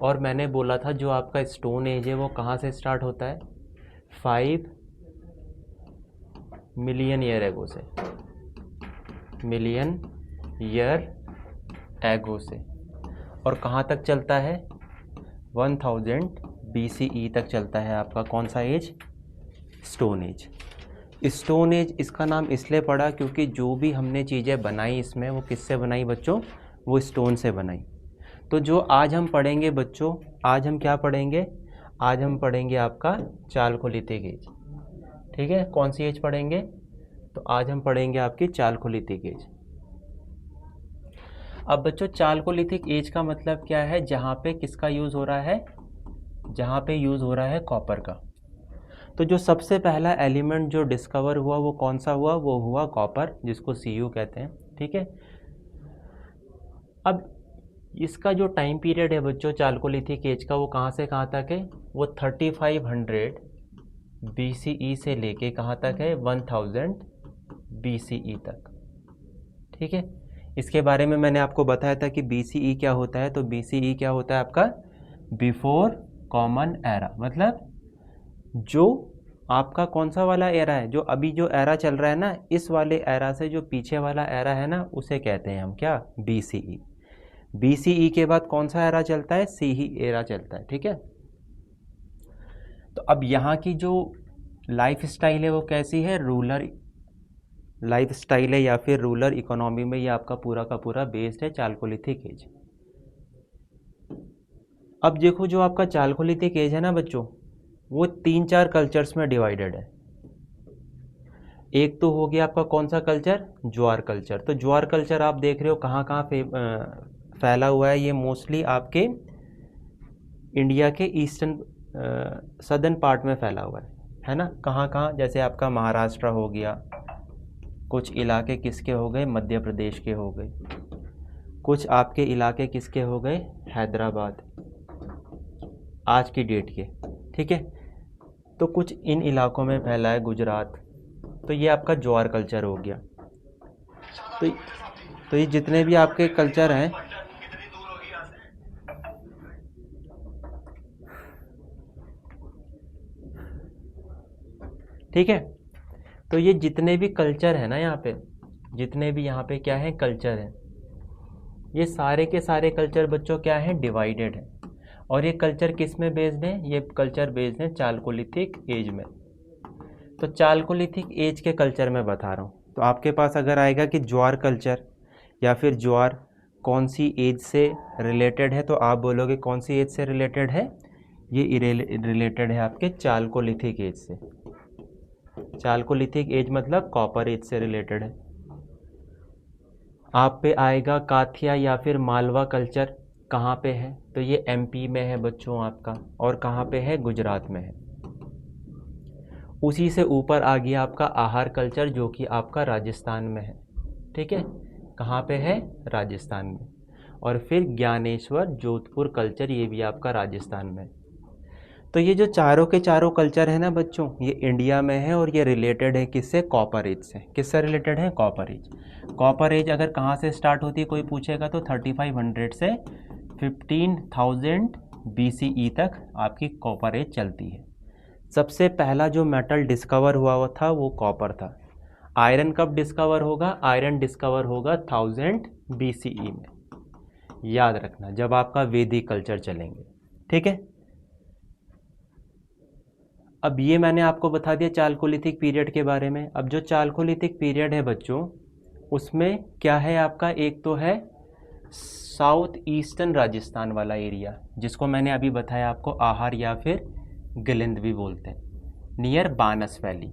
और मैंने बोला था जो आपका स्टोन एज है वो कहाँ से स्टार्ट होता है, 5 मिलियन ईयर एगो से, मिलियन ईयर एगो से, और कहाँ तक चलता है, 1000 BCE तक चलता है आपका कौन सा age, stone age. Stone age इसका नाम इसलिए पड़ा क्योंकि जो भी हमने चीज़ें बनाई इसमें वो किससे बनाई बच्चों, वो स्टोन से बनाई। तो जो आज हम पढ़ेंगे बच्चों, आज हम क्या पढ़ेंगे, आज हम पढ़ेंगे आपका चालकोलिथिक एज। ठीक है, कौन सी एज पढ़ेंगे, तो आज हम पढ़ेंगे आपकी चालकोलिथिक एज। अब बच्चों चालकोलिथिक एज का मतलब क्या है, जहाँ पे किसका यूज़ हो रहा है, जहाँ पे यूज़ हो रहा है कॉपर का। तो जो सबसे पहला एलिमेंट जो डिस्कवर हुआ वो कौन सा हुआ, वो हुआ कॉपर, जिसको Cu कहते हैं। ठीक है, अब इसका जो टाइम पीरियड है बच्चों चालकोलिथिक एज का, वो कहाँ से कहाँ तक है, वो 3500 BCE से लेके कहाँ तक है, 1000 BCE तक। ठीक है, इसके बारे में मैंने आपको बताया था कि BCE क्या होता है, तो BCE क्या होता है आपका, बिफोर कॉमन एरा, मतलब जो आपका कौन सा वाला एरा है, जो अभी जो एरा चल रहा है ना, इस वाले एरा से जो पीछे वाला एरा है ना, उसे कहते हैं हम क्या, BCE। BCE के बाद कौन सा एरा चलता है, CE एरा चलता है। ठीक है, तो अब यहाँ की जो लाइफ स्टाइल है वो कैसी है, रूलर लाइफ स्टाइल है या फिर रूलर इकोनॉमी में ये आपका पूरा का पूरा बेस्ड है चालकोलिथिक एज। अब देखो जो आपका चालकोलिथिक एज है ना बच्चों, वो 3-4 कल्चर्स में डिवाइडेड है। एक तो हो गया आपका कौन सा कल्चर, ज्वार कल्चर। तो ज्वार कल्चर आप देख रहे हो कहाँ कहाँ फैला हुआ है, ये मोस्टली आपके इंडिया के ईस्टर्न सदर्न पार्ट में फैला हुआ है ना, कहाँ कहाँ, जैसे आपका महाराष्ट्र हो गया, कुछ इलाके किसके हो गए, मध्य प्रदेश के हो गए, कुछ आपके इलाके किसके हो गए, हैदराबाद आज की डेट के। ठीक है, तो कुछ इन इलाकों में फैला है, गुजरात। तो ये आपका ज्वार कल्चर हो गया। तो ये जितने भी आपके कल्चर हैं, ठीक है, तो ये जितने भी कल्चर है ना यहाँ पे, जितने भी यहाँ पे क्या है कल्चर है, ये सारे के सारे कल्चर बच्चों क्या है, डिवाइडेड है। और ये कल्चर किस में बेस्ड है, ये कल्चर बेस्ड है चालकोलिथिक एज में। तो चालकोलिथिक एज के कल्चर में बता रहा हूँ। तो आपके पास अगर आएगा कि ज्वार कल्चर या फिर ज्वार कौन सी एज से रिलेटेड है, तो आप बोलोगे कौन सी एज से रिलेटेड है, ये रिलेटेड है आपके चालकोलिथिक एज से। चालकोलिथिक एज मतलब कॉपर एज से रिलेटेड है। आप पे आएगा काथिया या फिर मालवा कल्चर, कहाँ पे है, तो ये MP में है बच्चों आपका, और कहाँ पे है, गुजरात में है। उसी से ऊपर आ गया आपका आहार कल्चर, जो कि आपका राजस्थान में है। ठीक है, कहाँ पे है, राजस्थान में। और फिर ज्ञानेश्वर जोधपुर कल्चर, ये भी आपका राजस्थान में। तो ये जो चारों के चारों कल्चर है ना बच्चों, ये इंडिया में है, और ये रिलेटेड है किससे, कॉपर एज से। किससे रिलेटेड है, कॉपर एज। कॉपर एज अगर कहाँ से स्टार्ट होती है कोई पूछेगा, तो 3500 से 15,000 BCE तक आपकी कॉपर एज चलती है। सबसे पहला जो मेटल डिस्कवर हुआ था वो कॉपर था। आयरन कब डिस्कवर होगा, आयरन डिस्कवर होगा 1000 BCE में, याद रखना, जब आपका वैदिक कल्चर चलेंगे। ठीक है, अब ये मैंने आपको बता दिया चालकोलिथिक पीरियड के बारे में। अब जो चालकोलिथिक पीरियड है बच्चों, उसमें क्या है आपका, एक तो है साउथ ईस्टर्न राजस्थान वाला एरिया, जिसको मैंने अभी बताया आपको आहार या फिर गिलिंद भी बोलते हैं, नियर बानस वैली।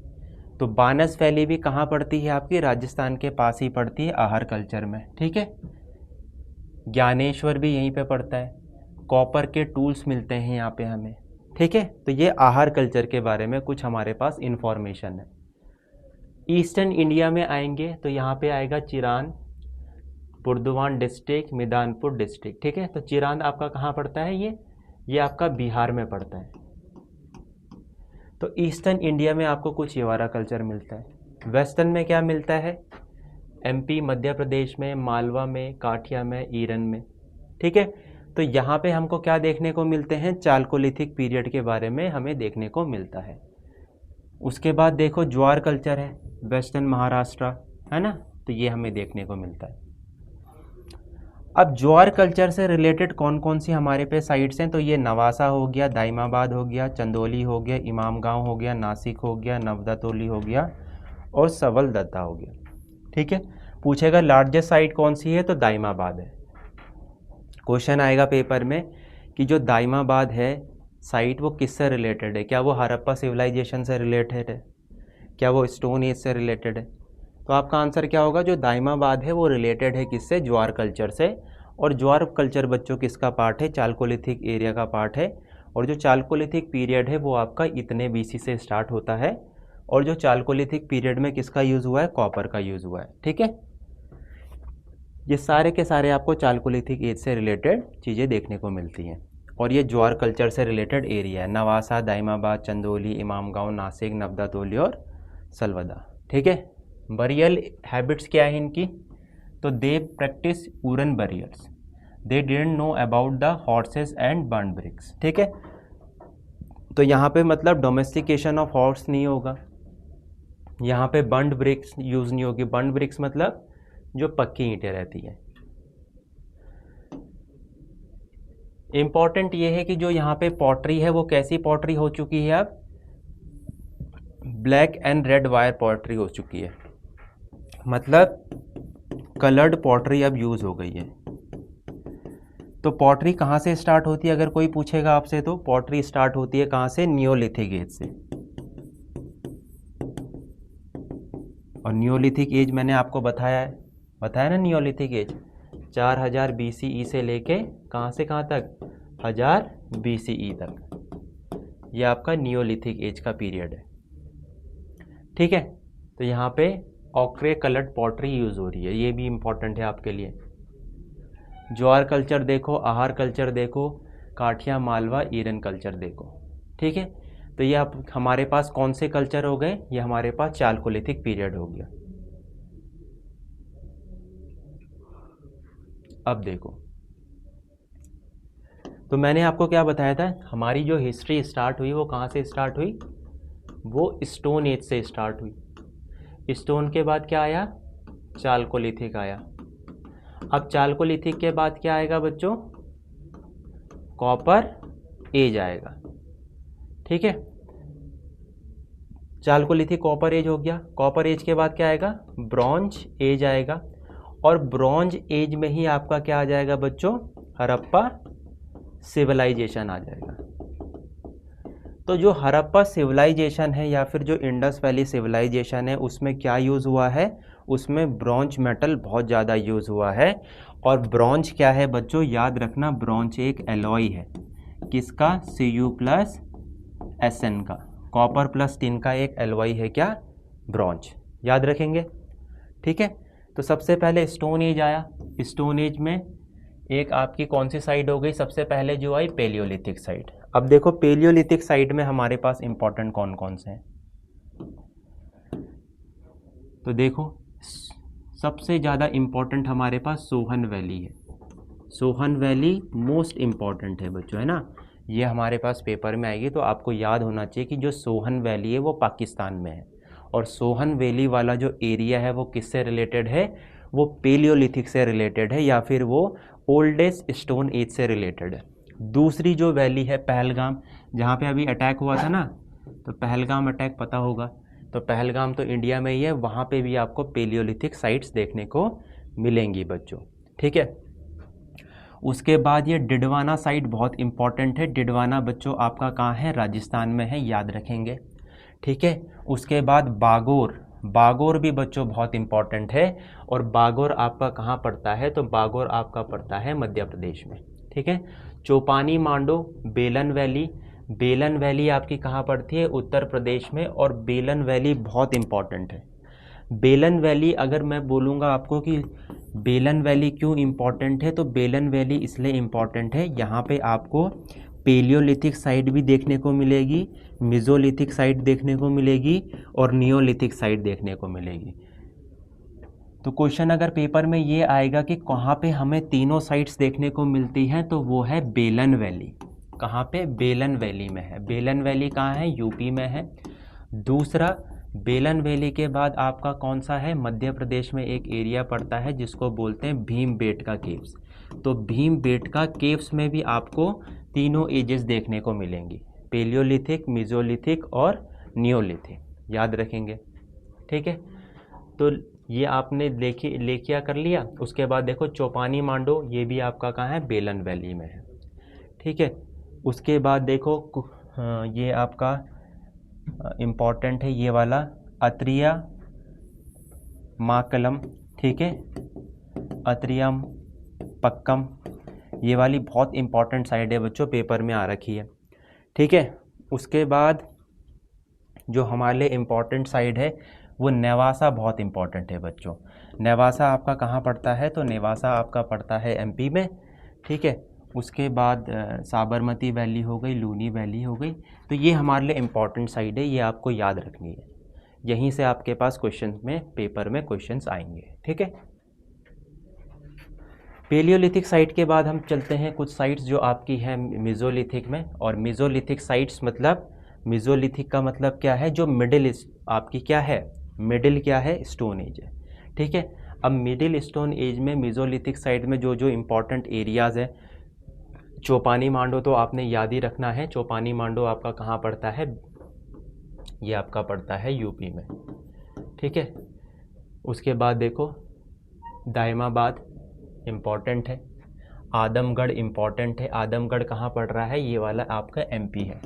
तो बानस वैली भी कहाँ पड़ती है आपकी, राजस्थान के पास ही पड़ती है आहार कल्चर में। ठीक है, ज्ञानेश्वर भी यहीं पे पड़ता है, कॉपर के टूल्स मिलते हैं यहाँ पे हमें। ठीक है, तो ये आहार कल्चर के बारे में कुछ हमारे पास इंफॉर्मेशन है। ईस्टर्न इंडिया में आएंगे तो यहाँ पे आएगा चिरान, बुर्दवान डिस्ट्रिक्ट, मिदानपुर डिस्ट्रिक्ट। ठीक है, तो चिरान आपका कहाँ पड़ता है, ये आपका बिहार में पड़ता है। तो ईस्टर्न इंडिया में आपको कुछ ये वाला कल्चर मिलता है। वेस्टर्न में क्या मिलता है, MP, मध्य प्रदेश में, मालवा में, काठिया में, ईरन में। ठीक है, तो यहाँ पे हमको क्या देखने को मिलते हैं, चालकोलिथिक पीरियड के बारे में हमें देखने को मिलता है। उसके बाद देखो ज्वार कल्चर है, वेस्टर्न महाराष्ट्र, है ना, तो ये हमें देखने को मिलता है। अब ज्वार कल्चर से रिलेटेड कौन कौन सी हमारे पे साइट्स हैं, तो ये नवासा हो गया, दाइमाबाद हो गया, चंदौली हो गया, इमाम गांव हो गया, नासिक हो गया, नवदातोली हो गया और सवलदत्ता हो गया। ठीक है, पूछेगा लार्जेस्ट साइट कौन सी है, तो दाइमाबाद है। क्वेश्चन आएगा पेपर में कि जो दाइमाबाद है साइट वो किससे रिलेटेड है, क्या वो हड़प्पा सिविलाइजेशन से रिलेटेड है, क्या वो स्टोन एज से रिलेटेड है, तो आपका आंसर क्या होगा, जो दाइमाबाद है वो रिलेटेड है किससे, ज्वार कल्चर से। और ज्वार कल्चर बच्चों किसका पार्ट है, चालकोलिथिक एरिया का पार्ट है। और जो चालकोलिथिक पीरियड है वो आपका इतने बीसी से स्टार्ट होता है, और जो चालकोलिथिक पीरियड में किसका यूज़ हुआ है, कॉपर का यूज़ हुआ है। ठीक है, ये सारे के सारे आपको चालकोलिथिक एज से रिलेटेड चीज़ें देखने को मिलती हैं, और ये ज्वार कल्चर से रिलेटेड एरिया है, नवासा, दाइमाबाद, चंदौली, इमाम गाँव, नासिक, नवदातोली और सलवदा। ठीक है, बरियल हैबिट्स क्या है इनकी, तो they practice wooden burials, they didn't know about the horses and burn bricks. ठीक है, तो यहाँ पे मतलब डोमेस्टिकेशन ऑफ हॉर्स नहीं होगा, यहाँ पे बर्न ब्रिक्स यूज़ नहीं होगी। बर्न ब्रिक्स मतलब जो पक्की ईंटें रहती हैं। इम्पॉर्टेंट ये है कि जो यहाँ पे पॉटरी है वो कैसी पॉटरी हो चुकी है, अब black and red wire pottery हो चुकी है, मतलब कलर्ड पॉटरी अब यूज़ हो गई है। तो पॉटरी कहाँ से स्टार्ट होती है, अगर कोई पूछेगा आपसे, तो पॉटरी स्टार्ट होती है कहाँ से, नियोलिथिक एज से। और नियोलिथिक एज मैंने आपको बताया ना, नियोलिथिक एज 4000 BCE से लेके कहाँ से कहाँ तक, 1000 BCE तक, ये आपका नियोलिथिक एज का पीरियड है। ठीक है, तो यहाँ पे ऑक्रे कलर्ड पॉटरी यूज़ हो रही है, ये भी इम्पॉर्टेंट है आपके लिए। ज्वार कल्चर देखो, आहार कल्चर देखो, काठिया, मालवा, ईरन कल्चर देखो। ठीक है, तो ये आप हमारे पास कौन से कल्चर हो गए, ये हमारे पास चालकोलिथिक पीरियड हो गया। अब देखो, तो मैंने आपको क्या बताया था, हमारी जो हिस्ट्री स्टार्ट हुई वो कहाँ से स्टार्ट हुई, वो स्टोन एज से स्टार्ट हुई। स्टोन के बाद क्या आया, चालकोलिथिक आया। अब चालकोलिथिक के बाद क्या आएगा बच्चों, कॉपर एज आएगा। ठीक है, चालकोलिथिक कॉपर एज हो गया। कॉपर एज के बाद क्या आएगा, ब्रॉन्ज एज आएगा, और ब्रॉन्ज एज में ही आपका क्या आ जाएगा बच्चों, हड़प्पा सिविलाइजेशन आ जाएगा। तो जो हड़प्पा सिविलाइजेशन है या फिर जो इंडस वैली सिविलाइजेशन है, उसमें क्या यूज़ हुआ है, उसमें ब्रॉन्ज मेटल बहुत ज़्यादा यूज़ हुआ है। और ब्रॉन्ज क्या है बच्चों, याद रखना, ब्रॉन्ज एक एलॉय है, किसका, Cu+Sn का, कॉपर प्लस टिन का एक एलॉय है क्या, ब्रॉन्ज, याद रखेंगे। ठीक है, तो सबसे पहले स्टोन एज आया। स्टोन एज में एक आपकी कौन सी साइड हो गई, सबसे पहले जो आई पेलियोलिथिक साइड। अब देखो पेलियोलिथिक साइड में हमारे पास इंपॉर्टेंट कौन कौन से हैं, तो देखो सबसे ज़्यादा इंपॉर्टेंट हमारे पास सोहन वैली है। सोहन वैली मोस्ट इम्पॉर्टेंट है बच्चों, है ना, ये हमारे पास पेपर में आएगी, तो आपको याद होना चाहिए कि जो सोहन वैली है वो पाकिस्तान में है, और सोहन वैली वाला जो एरिया है वो किससे रिलेटेड है, वो पेलियोलिथिक से रिलेटेड है, या फिर वो ओल्डेस्ट स्टोन एज से रिलेटेड है। दूसरी जो वैली है पहलगाम, जहाँ पे अभी अटैक हुआ था ना, तो पहलगाम अटैक पता होगा, तो पहलगाम तो इंडिया में ही है, वहाँ पे भी आपको पेलियोलिथिक साइट्स देखने को मिलेंगी बच्चों। ठीक है, उसके बाद ये डिडवाना साइट बहुत इंपॉर्टेंट है। डिडवाना बच्चों आपका कहाँ है, राजस्थान में है, याद रखेंगे। ठीक है, उसके बाद बागोर, बागोर भी बच्चों बहुत इंपॉर्टेंट है, और बागोर आपका कहाँ पड़ता है, तो बागोर आपका पड़ता है मध्य प्रदेश में। ठीक है, चौपानी मांडो, बेलन वैली, बेलन वैली आपकी कहाँ पड़ती है, उत्तर प्रदेश में, और बेलन वैली बहुत इंपॉर्टेंट है। बेलन वैली अगर मैं बोलूँगा आपको कि बेलन वैली क्यों इम्पॉर्टेंट है, तो बेलन वैली इसलिए इम्पॉर्टेंट है, यहाँ पे आपको पेलियोलिथिक साइट भी देखने को मिलेगी, मेसोलिथिक साइट देखने को मिलेगी, और नियोलिथिक साइट देखने को मिलेगी। तो क्वेश्चन अगर पेपर में ये आएगा कि कहाँ पे हमें तीनों साइट्स देखने को मिलती हैं, तो वो है बेलन वैली। कहाँ पे? बेलन वैली में है। बेलन वैली कहाँ है? यूपी में है। दूसरा, बेलन वैली के बाद आपका कौन सा है? मध्य प्रदेश में एक एरिया पड़ता है जिसको बोलते हैं भीमबेटका केव्स। तो भीमबेटका केव्स में भी आपको तीनों एजेस देखने को मिलेंगी, पेलियोलिथिक, मेसोलिथिक और नियोलिथिक, याद रखेंगे। ठीक है, तो ये आपने लेखिया कर लिया। उसके बाद देखो चौपानी मांडो, ये भी आपका कहाँ है? बेलन वैली में है। ठीक है, उसके बाद देखो ये आपका इम्पॉर्टेंट है ये वाला अत्रिया माकलम। ठीक है, अत्रिया पक्कम, ये वाली बहुत इम्पॉर्टेंट साइड है बच्चों, पेपर में आ रखी है। ठीक है, उसके बाद जो हमारे लिए इम्पॉर्टेंट साइड है वो नेवासा बहुत इम्पॉर्टेंट है बच्चों। नेवासा आपका कहाँ पड़ता है? तो नेवासा आपका पड़ता है एमपी में। ठीक है, उसके बाद साबरमती वैली हो गई, लूनी वैली हो गई। तो ये हमारे लिए इम्पॉर्टेंट साइड है, ये आपको याद रखनी है। यहीं से आपके पास क्वेश्चन में, पेपर में क्वेश्चंस आएंगे। ठीक है, पेलियोलिथिक साइट के बाद हम चलते हैं कुछ साइट्स जो आपकी हैं मेसोलिथिक में। और मेसोलिथिक साइट्स मतलब, मेसोलिथिक का मतलब क्या है? जो मिडिल आपकी क्या है? मिडिल क्या है? स्टोन एज है। ठीक है, अब मिडिल स्टोन एज में मेसोलिथिक साइट में जो जो इम्पोर्टेंट एरियाज़ है, चौपानी मांडो तो आपने याद ही रखना है। चौपानी मांडो आपका कहाँ पड़ता है? ये आपका पड़ता है यूपी में। ठीक है, उसके बाद देखो दायमाबाद इम्पॉर्टेंट है, आदमगढ़ इम्पॉर्टेंट है। आदमगढ़ कहाँ पड़ रहा है? ये वाला आपका एमपी है।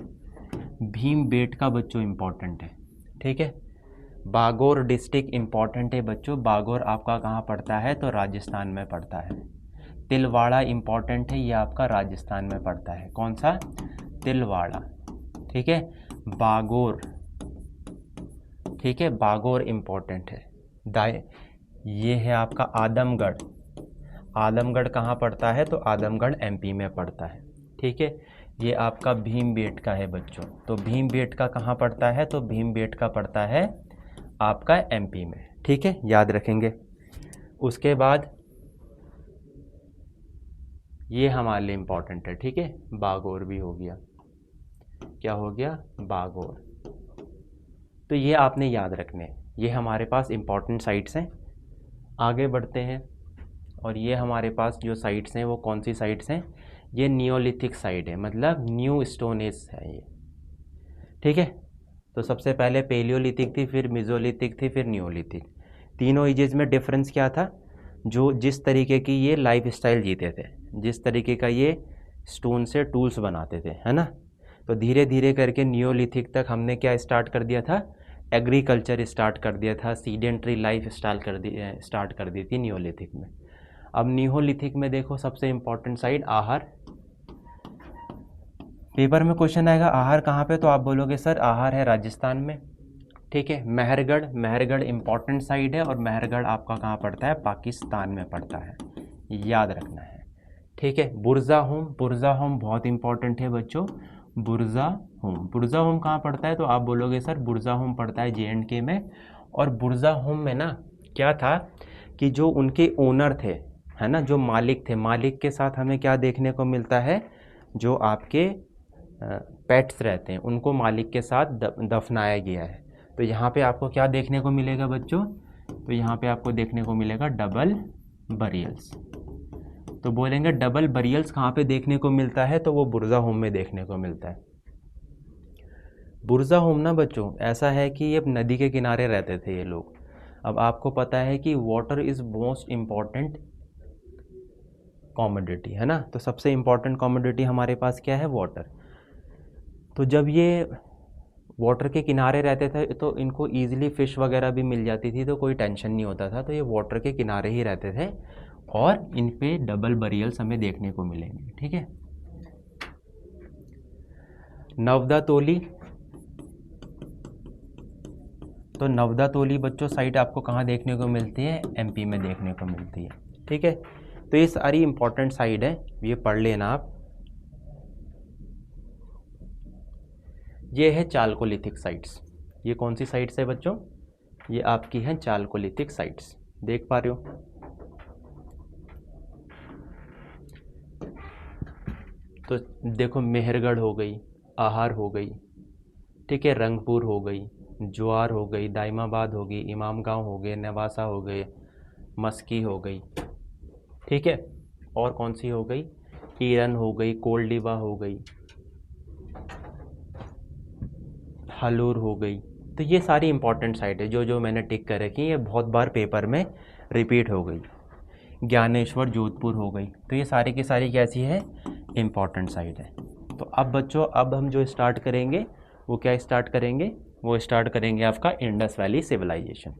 भीमबेटका बच्चों इम्पॉर्टेंट है। ठीक है, बागोर डिस्ट्रिक्ट इम्पॉर्टेंट है बच्चों। बागोर आपका कहाँ पड़ता है? तो राजस्थान में पड़ता है। तिलवाड़ा इम्पॉर्टेंट है, ये आपका राजस्थान में पड़ता है। कौन सा? तिलवाड़ा। ठीक है, बागोर, ठीक है, बागोर इम्पॉर्टेंट है। ये है आपका आदमगढ़। आदमगढ़ कहाँ पड़ता है? तो आदमगढ़ एमपी में पड़ता है। ठीक है, ये आपका भीमबेटका है बच्चों। तो भीमबेटका कहाँ पड़ता है? तो भीमबेटका पड़ता है आपका एमपी में। ठीक है, याद रखेंगे। उसके बाद ये हमारे लिए इम्पॉर्टेंट है। ठीक है, बागोर भी हो गया। क्या हो गया? बागोर। तो ये आपने याद रखने, ये हमारे पास इम्पॉर्टेंट साइट्स हैं। आगे बढ़ते हैं, और ये हमारे पास जो साइट्स हैं वो कौन सी साइट्स हैं? ये नियोलिथिक साइट है, मतलब न्यू स्टोन एज है ये। ठीक है, तो सबसे पहले पेलियोलिथिक थी, फिर मेसोलिथिक थी, फिर नियोलिथिक। तीनों एजेस में डिफरेंस क्या था? जो जिस तरीके की ये लाइफ स्टाइल जीते थे, जिस तरीके का ये स्टोन से टूल्स बनाते थे, है ना। तो धीरे धीरे करके नियोलिथिक तक हमने क्या स्टार्ट कर दिया था? एग्रीकल्चर स्टार्ट कर दिया था, सीडेंट्री लाइफ स्टाइल स्टार्ट कर दी थी नियोलिथिक में। अब नियोलिथिक में देखो सबसे इम्पॉर्टेंट साइड आहार। पेपर में क्वेश्चन आएगा आहार कहाँ पे? तो आप बोलोगे सर आहार है राजस्थान में। ठीक है, मेहरगढ़, मेहरगढ़ इम्पॉर्टेंट साइड है, और मेहरगढ़ आपका कहाँ पड़ता है? पाकिस्तान में पड़ता है, याद रखना है। ठीक है, बुरज़ाहोम, बुरज़ाहोम बहुत इंपॉर्टेंट है बच्चों। बुरज़ाहोम, बुरज़ाहोम कहाँ पड़ता है? तो आप बोलोगे सर बुरज़ाहोम पड़ता है जे.एंड.के में। और बुरज़ाहोम में ना क्या था कि जो उनके ओनर थे, है ना, जो मालिक थे, मालिक के साथ हमें क्या देखने को मिलता है? जो आपके पेट्स रहते हैं उनको मालिक के साथ दफनाया गया है। तो यहाँ पे आपको क्या देखने को मिलेगा बच्चों? तो यहाँ पे आपको देखने को मिलेगा डबल बरियल्स। तो बोलेंगे डबल बरियल्स कहाँ पे देखने को मिलता है? तो वो बुरज़ाहोम में देखने को मिलता है। बुरज़ाहोम ना बच्चों ऐसा है कि ये नदी के किनारे रहते थे ये लोग। अब आपको पता है कि water is most important commodity, है ना। तो सबसे इम्पॉर्टेंट कॉमोडिटी हमारे पास क्या है? वाटर। तो जब ये वाटर के किनारे रहते थे तो इनको ईजिली फ़िश वगैरह भी मिल जाती थी, तो कोई टेंशन नहीं होता था। तो ये वाटर के किनारे ही रहते थे, और इन पे डबल बरियल्स हमें देखने को मिलेंगे। ठीक है, नवदा तोली। तो नवदा तोली बच्चों साइट आपको कहाँ देखने को मिलती है? एमपी में देखने को मिलती है। ठीक है, तो ये सारी इंपॉर्टेंट साइट है, ये पढ़ लेना आप। ये है चालकोलिथिक साइट्स। ये कौन सी साइट्स है बच्चों? ये आपकी हैं चालकोलिथिक साइट्स। देख पा रहे हो? तो देखो, मेहरगढ़ हो गई, आहार हो गई, ठीक है, रंगपुर हो गई, ज्वार हो गई, दाइमाबाद हो गई, इमाम गांव हो गए, नेवासा हो गए, मस्की हो गई, ठीक है। और कौन सी हो गई? ईरन हो गई, कोल्डिबा हो गई, हलूर हो गई। तो ये सारी इंपॉर्टेंट साइट है, जो जो मैंने टिक कर रखी, ये बहुत बार पेपर में रिपीट हो गई। ज्ञानेश्वर जोधपुर हो गई। तो ये सारी की सारी कैसी है? इम्पॉर्टेंट साइट है। तो अब बच्चों, अब हम जो स्टार्ट करेंगे वो क्या स्टार्ट करेंगे? वो स्टार्ट करेंगे आपका इंडस वैली सिविलाइजेशन।